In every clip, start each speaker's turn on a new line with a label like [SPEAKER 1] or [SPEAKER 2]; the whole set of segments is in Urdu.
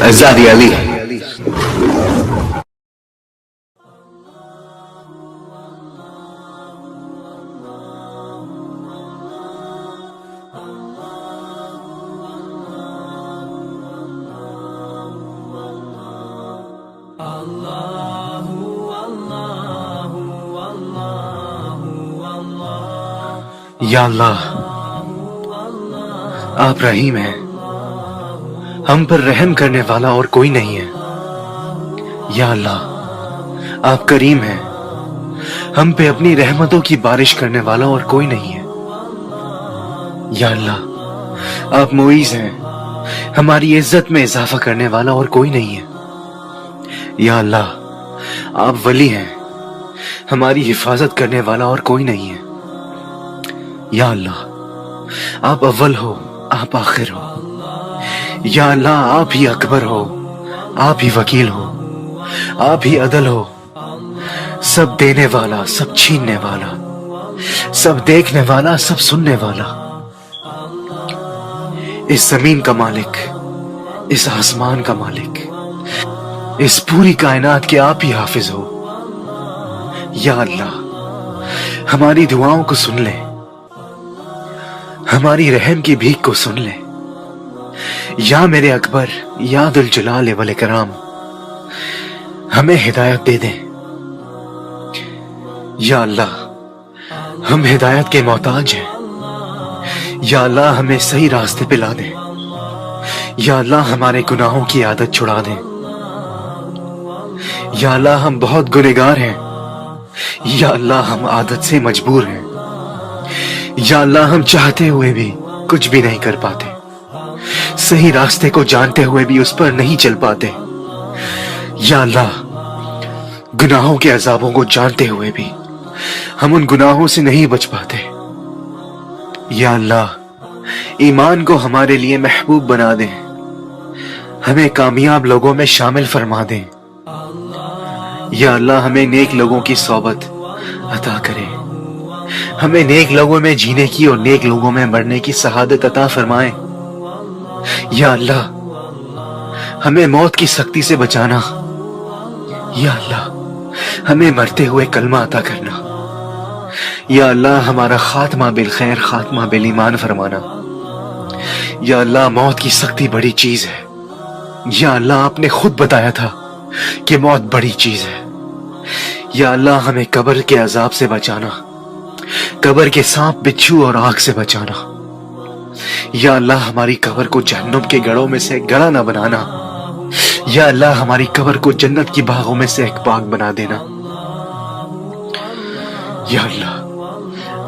[SPEAKER 1] Azadi Ali.
[SPEAKER 2] یا اللہ آپ رحیم ہیں، ہم پر رحم کرنے والا اور کوئی نہیں ہے۔ یا اللہ آپ کریم ہیں، ہم پہ اپنی رحمتوں کی بارش کرنے والا اور کوئی نہیں ہے۔ یا اللہ آپ معیز ہیں، ہماری عزت میں اضافہ کرنے والا اور کوئی نہیں ہے۔ یا اللہ آپ ولی ہیں، ہماری حفاظت کرنے والا اور کوئی نہیں ہے۔ یا اللہ آپ اول ہو، آپ آخر ہو۔ یا اللہ آپ ہی اکبر ہو، آپ ہی وکیل ہو، آپ ہی عدل ہو، سب دینے والا، سب چھیننے والا، سب دیکھنے والا، سب سننے والا، اس زمین کا مالک، اس آسمان کا مالک، اس پوری کائنات کے آپ ہی حافظ ہو۔ یا اللہ ہماری دعاؤں کو سن لے، ہماری رحم کی بھیک کو سن لے۔ یا میرے اکبر، یا ذوالجلال والاکرام ہمیں ہدایت دے دیں۔ یا اللہ ہم ہدایت کے محتاج ہیں، یا اللہ ہمیں صحیح راستے پہ لا دیں۔ یا اللہ ہمارے گناہوں کی عادت چھڑا دیں۔ یا اللہ ہم بہت گنہگار ہیں، یا اللہ ہم عادت سے مجبور ہیں۔ یا اللہ ہم چاہتے ہوئے بھی کچھ بھی نہیں کر پاتے، صحیح راستے کو جانتے ہوئے بھی اس پر نہیں چل پاتے۔ یا اللہ گناہوں کے عذابوں کو جانتے ہوئے بھی ہم ان گناہوں سے نہیں بچ پاتے۔ یا اللہ ایمان کو ہمارے لیے محبوب بنا دیں، ہمیں کامیاب لوگوں میں شامل فرما دیں۔ یا اللہ ہمیں نیک لوگوں کی صحبت عطا کرے، ہمیں نیک لوگوں میں جینے کی اور نیک لوگوں میں مرنے کی سعادت عطا فرمائے۔ یا اللہ ہمیں موت کی سختی سے بچانا۔ یا اللہ ہمیں مرتے ہوئے کلمہ عطا کرنا۔ یا اللہ ہمارا خاتمہ بالخیر، خاتمہ بالایمان فرمانا۔ یا اللہ موت کی سختی بڑی چیز ہے۔ یا اللہ آپ نے خود بتایا تھا کہ موت بڑی چیز ہے۔ یا اللہ ہمیں قبر کے عذاب سے بچانا، قبر کے سانپ، بچھو اور آگ سے بچانا۔ یا اللہ ہماری قبر کو جہنم کے گڑھوں میں سے گڑھا نہ بنانا۔ یا اللہ ہماری قبر کو جنت کی باغوں میں سے ایک باغ بنا دینا۔ یا اللہ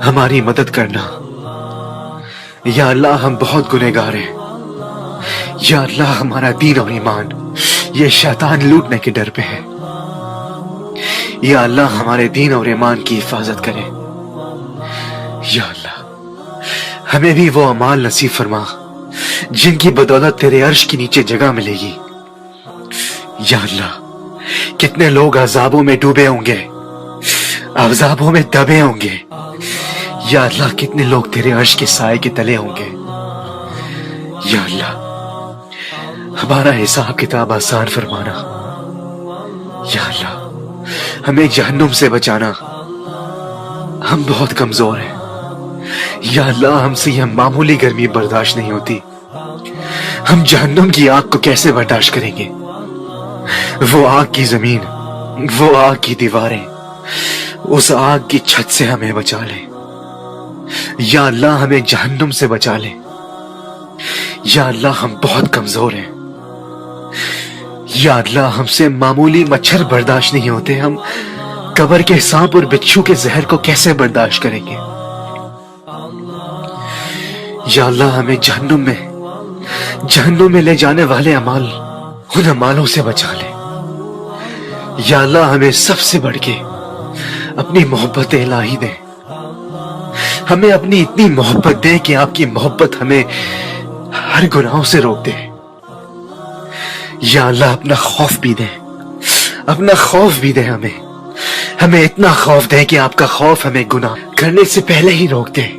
[SPEAKER 2] ہماری مدد کرنا۔ یا اللہ ہم بہت گنہگار ہیں۔ یا اللہ ہمارا دین اور ایمان یہ شیطان لوٹنے کے ڈر پہ ہے۔ یا اللہ ہمارے دین اور ایمان کی حفاظت کرے۔ یا اللہ ہمیں بھی وہ اعمال نصیب فرما جن کی بدولت تیرے عرش کے نیچے جگہ ملے گی۔ یا اللہ کتنے لوگ عذابوں میں ڈوبے ہوں گے، عذابوں میں دبے ہوں گے۔ یا اللہ کتنے لوگ تیرے عرش کے سائے کے تلے ہوں گے۔ یا اللہ ہمارا حساب کتاب آسان فرمانا۔ یا اللہ ہمیں جہنم سے بچانا، ہم بہت کمزور ہیں۔ یا اللہ ہم سے یہ معمولی گرمی برداشت نہیں ہوتی، ہم جہنم کی آگ کو کیسے برداشت کریں گے؟ وہ آگ کی زمین، وہ آگ کی دیواریں، اس آگ کی چھت سے ہمیں بچا لے۔ یا اللہ ہمیں جہنم سے بچا لے۔ یا اللہ ہم بہت کمزور ہیں۔ یا اللہ ہم سے معمولی مچھر برداشت نہیں ہوتے، ہم قبر کے سانپ اور بچھو کے زہر کو کیسے برداشت کریں گے؟ یا اللہ ہمیں جہنم میں لے جانے والے اعمال، ان اعمالوں سے بچا لے۔ یا اللہ ہمیں سب سے بڑھ کے اپنی محبت الہی دے، ہمیں اپنی اتنی محبت دے کہ آپ کی محبت ہمیں ہر گناہوں سے روک دے۔ یا اللہ اپنا خوف بھی دے، اپنا خوف بھی دے ہمیں اتنا خوف دے کہ آپ کا خوف ہمیں گناہ کرنے سے پہلے ہی روک دے۔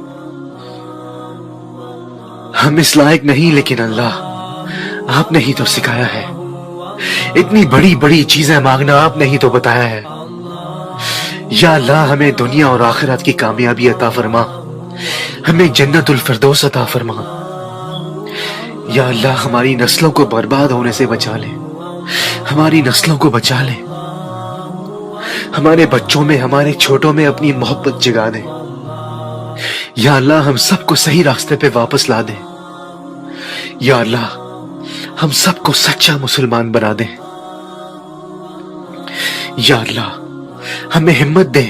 [SPEAKER 2] ہم اس لائق نہیں، لیکن اللہ آپ نے ہی تو سکھایا ہے اتنی بڑی بڑی چیزیں مانگنا آپ نے ہی تو بتایا ہے۔ یا اللہ ہمیں دنیا اور آخرت کی کامیابی عطا فرما، ہمیں جنت الفردوس عطا فرما۔ یا اللہ ہماری نسلوں کو برباد ہونے سے بچا لے، ہماری نسلوں کو بچا لے، ہمارے بچوں میں، ہمارے چھوٹوں میں اپنی محبت جگا دے۔ یا اللہ ہم سب کو صحیح راستے پہ واپس لا دے۔ یا اللہ ہم سب کو سچا مسلمان بنا دے۔ یا اللہ ہمیں ہمت دے،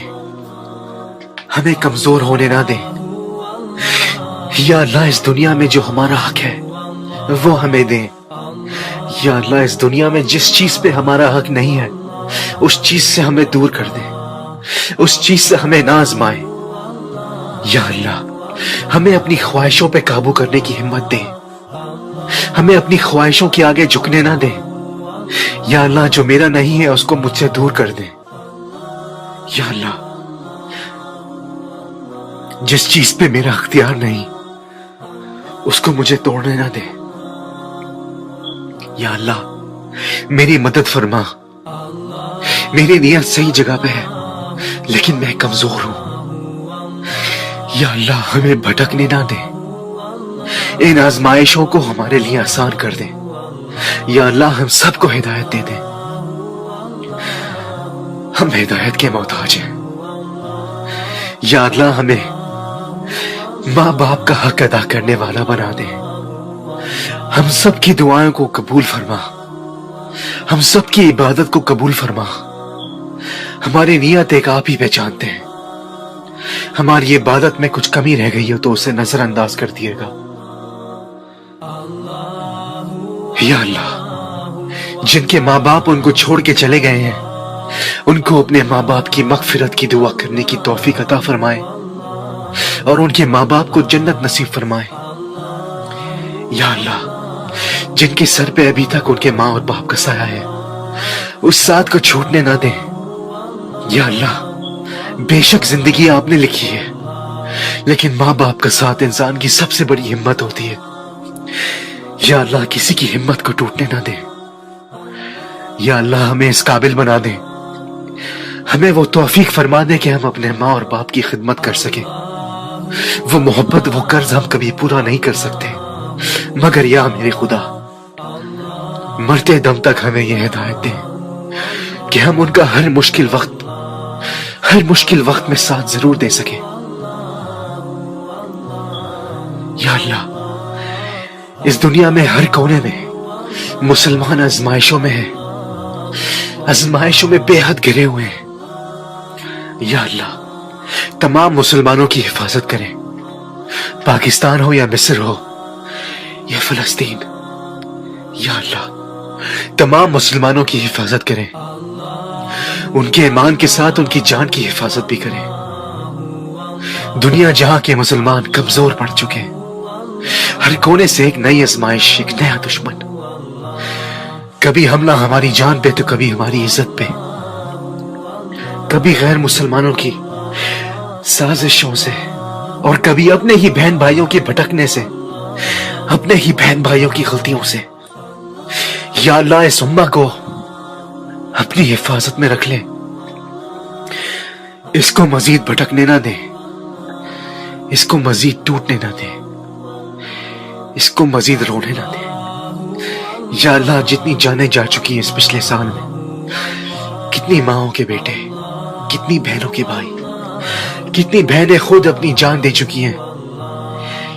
[SPEAKER 2] ہمیں کمزور ہونے نہ دے۔ یا اللہ اس دنیا میں جو ہمارا حق ہے وہ ہمیں دے۔ یا اللہ اس دنیا میں جس چیز پہ ہمارا حق نہیں ہے اس چیز سے ہمیں دور کر دے، اس چیز سے ہمیں نہ آزمائے۔ یا اللہ ہمیں اپنی خواہشوں پہ قابو کرنے کی ہمت دے، ہمیں اپنی خواہشوں کے آگے جھکنے نہ دے۔ یا اللہ جو میرا نہیں ہے اس کو مجھ سے دور کر دے۔ یا اللہ جس چیز پہ میرا اختیار نہیں اس کو مجھے توڑنے نہ دے۔ یا اللہ میری مدد فرما، میری نیت صحیح جگہ پہ ہے لیکن میں کمزور ہوں۔ یا اللہ ہمیں بھٹکنے نہ دے، ان آزمائشوں کو ہمارے لیے آسان کر دے۔ یا اللہ ہم سب کو ہدایت دے دے، ہم ہدایت کے محتاج ہیں۔ یا اللہ ہمیں ماں باپ کا حق ادا کرنے والا بنا دے، ہم سب کی دعائیں کو قبول فرما، ہم سب کی عبادت کو قبول فرما۔ ہماری نیت ایک آپ ہی پہچانتے ہیں، ہماری عبادت میں کچھ کمی رہ گئی ہو تو اسے نظر انداز کر دیے گا۔ یا اللہ جن کے ماں باپ ان کو چھوڑ کے چلے گئے ہیں ان کو اپنے ماں باپ کی مغفرت کی دعا کرنے کی توفیق عطا فرمائے اور ان کے ماں باپ کو جنت نصیب فرمائے۔ یا اللہ جن کے سر پہ ابھی تک ان کے ماں اور باپ کا سایہ ہے اس ساتھ کو چھوٹنے نہ دیں۔ یا اللہ بے شک زندگی آپ نے لکھی ہے لیکن ماں باپ کا ساتھ انسان کی سب سے بڑی ہمت ہوتی ہے۔ یا اللہ کسی کی ہمت کو ٹوٹنے نہ دے۔ یا اللہ ہمیں اس قابل بنا دے، ہمیں وہ توفیق فرما دے کہ ہم اپنے ماں اور باپ کی خدمت کر سکیں۔ وہ محبت، وہ قرض ہم کبھی پورا نہیں کر سکتے مگر یا میرے خدا مرتے دم تک ہمیں یہ ہدایت دے کہ ہم ان کا ہر مشکل وقت میں ساتھ ضرور دے سکیں۔ یا اللہ اس دنیا میں ہر کونے میں مسلمان آزمائشوں میں ہیں، آزمائشوں میں بے حد گرے ہوئے ہیں۔ یا اللہ تمام مسلمانوں کی حفاظت کریں، پاکستان ہو یا مصر ہو یا فلسطین۔ یا اللہ تمام مسلمانوں کی حفاظت کریں، ان کے ایمان کے ساتھ ان کی جان کی حفاظت بھی کریں۔ دنیا جہاں کے مسلمان کمزور پڑ چکے ہیں، ہر کونے سے ایک نئی آزمائش، ایک نیا دشمن، کبھی حملہ ہماری جان پہ تو کبھی ہماری عزت پہ، کبھی غیر مسلمانوں کی سازشوں سے اور کبھی اپنے ہی بہن بھائیوں کے بھٹکنے سے، اپنے ہی بہن بھائیوں کی غلطیوں سے۔ یا اللہ اس امہ کو اپنی حفاظت میں رکھ لے، اس کو مزید بھٹکنے نہ دے، اس کو مزید ٹوٹنے نہ دے، اس کو مزید رونے نہ دے۔ یا اللہ جتنی جانیں جا چکی ہیں اس پچھلے سال میں، کتنی ماؤں کے بیٹے، کتنی بہنوں کے بھائی، کتنی بہنیں خود اپنی جان دے چکی ہیں،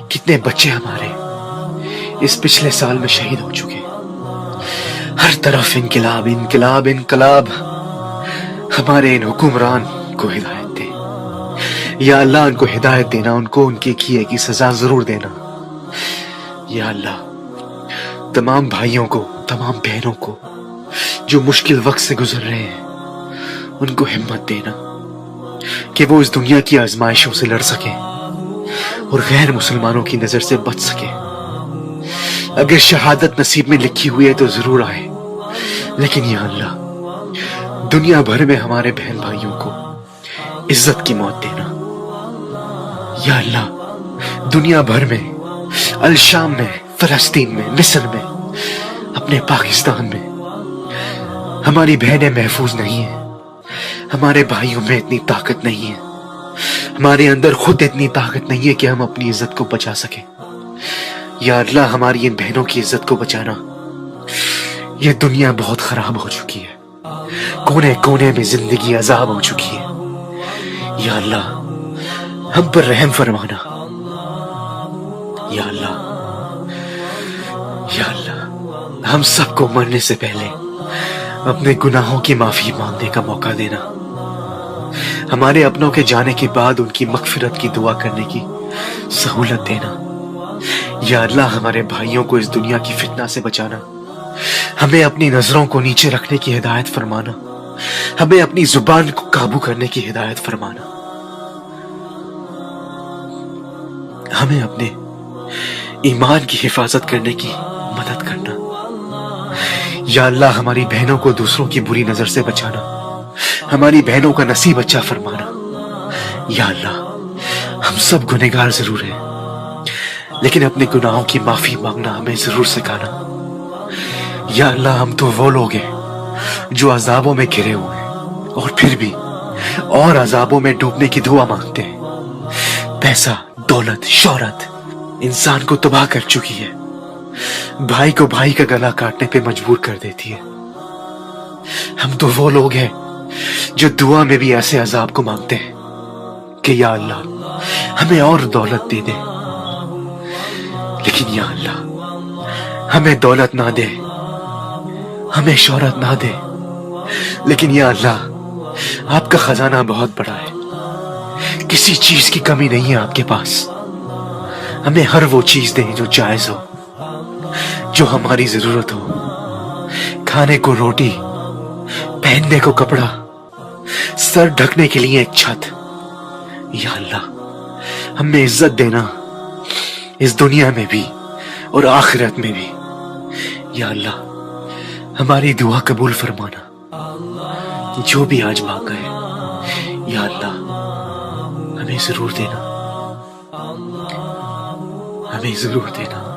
[SPEAKER 2] کتنے بچے ہمارے اس پچھلے سال میں شہید ہو چکے ہیں۔ ہر طرف انقلاب انقلاب انقلاب، ہمارے ان حکمران کو ہدایت دے۔ یا اللہ ان کو ہدایت دینا، ان کو ان کے کیے کی سزا ضرور دینا۔ یا اللہ تمام بھائیوں کو، تمام بہنوں کو جو مشکل وقت سے گزر رہے ہیں ان کو ہمت دینا کہ وہ اس دنیا کی آزمائشوں سے لڑ سکیں اور غیر مسلمانوں کی نظر سے بچ سکیں۔ اگر شہادت نصیب میں لکھی ہوئی ہے تو ضرور آئے، لیکن یا اللہ دنیا بھر میں ہمارے بہن بھائیوں کو عزت کی موت دینا۔ یا اللہ دنیا بھر میں، الشام میں، فلسطین میں، مصر میں، اپنے پاکستان میں ہماری بہنیں محفوظ نہیں ہیں، ہمارے بھائیوں میں اتنی طاقت نہیں ہے، ہمارے اندر خود اتنی طاقت نہیں ہے کہ ہم اپنی عزت کو بچا سکیں۔ یا اللہ ہماری ان بہنوں کی عزت کو بچانا۔ یہ دنیا بہت خراب ہو چکی ہے، کونے کونے میں زندگی عذاب ہو چکی ہے۔ یا اللہ ہم پر رحم فرمانا۔ یا اللہ، یا اللہ ہم سب کو مرنے سے پہلے اپنے گناہوں کی معافی مانگنے کا موقع دینا، ہمارے اپنوں کے جانے کے بعد ان کی مغفرت کی دعا کرنے کی سہولت دینا۔ یا اللہ ہمارے بھائیوں کو اس دنیا کی فتنہ سے بچانا، ہمیں اپنی نظروں کو نیچے رکھنے کی ہدایت فرمانا، ہمیں اپنی زبان کو قابو کرنے کی ہدایت فرمانا، ہمیں اپنے ایمان کی حفاظت کرنے کی مدد کرنا۔ یا اللہ ہماری بہنوں کو دوسروں کی بری نظر سے بچانا، ہماری بہنوں کا نصیب اچھا فرمانا۔ یا اللہ ہم سب گنہگار ضرور ہیں، لیکن اپنے گناہوں کی معافی مانگنا ہمیں ضرور سکھانا۔ یا اللہ ہم تو وہ لوگ ہیں جو عذابوں میں گھرے ہوئے ہیں اور پھر بھی اور عذابوں میں ڈوبنے کی دعا مانگتے ہیں۔ پیسہ، دولت، شہرت انسان کو تباہ کر چکی ہے، بھائی کو بھائی کا گلا کاٹنے پہ مجبور کر دیتی ہے۔ ہم تو وہ لوگ ہیں جو دعا میں بھی ایسے عذاب کو مانگتے ہیں کہ یا اللہ ہمیں اور دولت دے دے، لیکن یا اللہ ہمیں دولت نہ دے، ہمیں شہرت نہ دے، لیکن یا اللہ آپ کا خزانہ بہت بڑا ہے، کسی چیز کی کمی نہیں ہے آپ کے پاس، ہمیں ہر وہ چیز دیں جو جائز ہو، جو ہماری ضرورت ہو، کھانے کو روٹی، پہننے کو کپڑا، سر ڈھکنے کے لیے ایک چھت۔ یا اللہ ہمیں عزت دینا اس دنیا میں بھی اور آخرت میں بھی۔ یا اللہ ہماری دعا قبول فرمانا، جو بھی آج مانگا ہے یا اللہ ہمیں ضرور دینا، ہمیں ضرور دینا۔